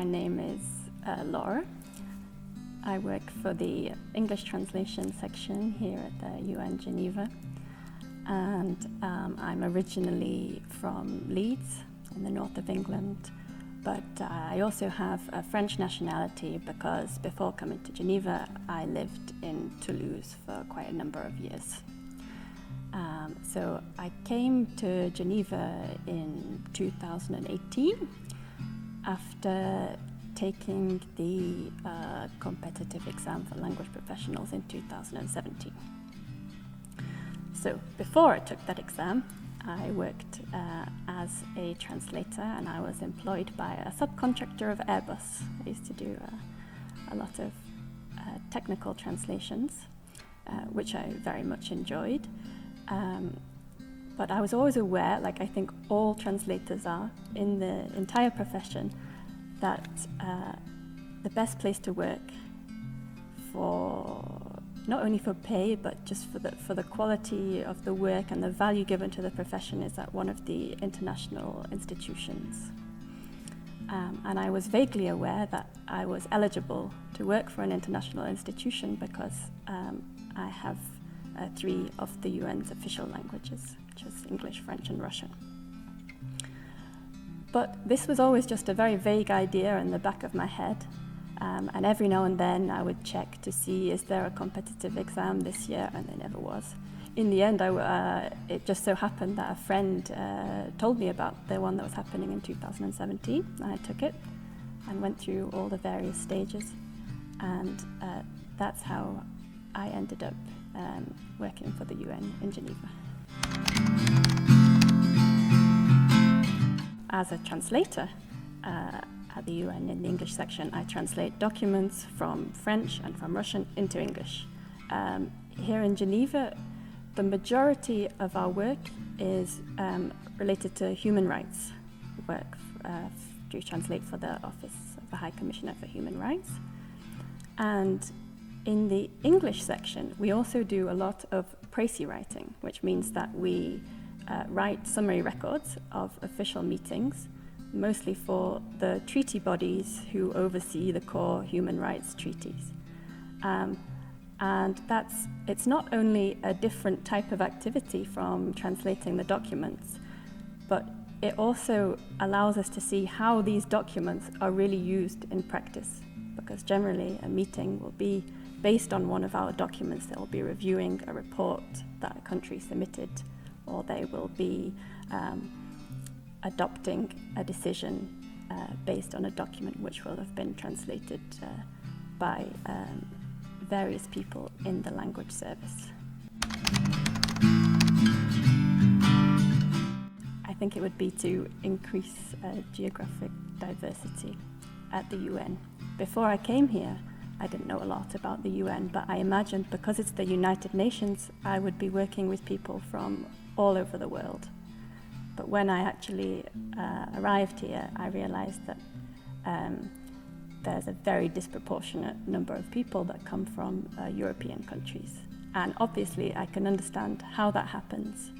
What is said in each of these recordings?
name is Laura. I work for the English translation section here at the UN Geneva, and I'm originally from Leeds in the north of England, but I also have a French nationality because before coming to Geneva I lived in Toulouse for quite a number of years. So I came to Geneva in 2018 after taking the competitive exam for language professionals in 2017. So before I took that exam, I worked as a translator, and I was employed by a subcontractor of Airbus. I used to do a lot of technical translations, which I very much enjoyed. But I was always aware, like I think all translators are in the entire profession, that the best place to work for not only for pay but just for the quality of the work and the value given to the profession is at one of the international institutions. And I was vaguely aware that I was eligible to work for an international institution because I have 3 of the UN's official languages, which is English, French and Russian. But this was always just a very vague idea in the back of my head, and every now and then I would check to see, is there a competitive exam this year, and there never was. In the end, it just so happened that a friend told me about the one that was happening in 2017, and I took it and went through all the various stages, and that's how I ended up working for the UN in Geneva. As a translator at the UN in the English section, I translate documents from French and from Russian into English. Here in Geneva, the majority of our work is related to human rights work. We translate for the Office of the High Commissioner for Human Rights. And in the English section, we also do a lot of précis writing, which means that we write summary records of official meetings, mostly for the treaty bodies who oversee the core human rights treaties. And it's not only a different type of activity from translating the documents, but it also allows us to see how these documents are really used in practice, because generally a meeting will be based on one of our documents. They'll be reviewing a report that a country submitted, or they will be adopting a decision based on a document which will have been translated by various people in the language service. I think it would be to increase geographic diversity at the UN. Before I came here, I didn't know a lot about the UN, but I imagined because it's the United Nations, I would be working with people from all over the world. But when I actually arrived here, I realized that there's a very disproportionate number of people that come from European countries. And obviously I can understand how that happens,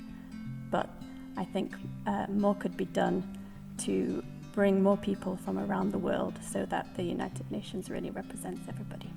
but I think more could be done to bring more people from around the world so that the United Nations really represents everybody.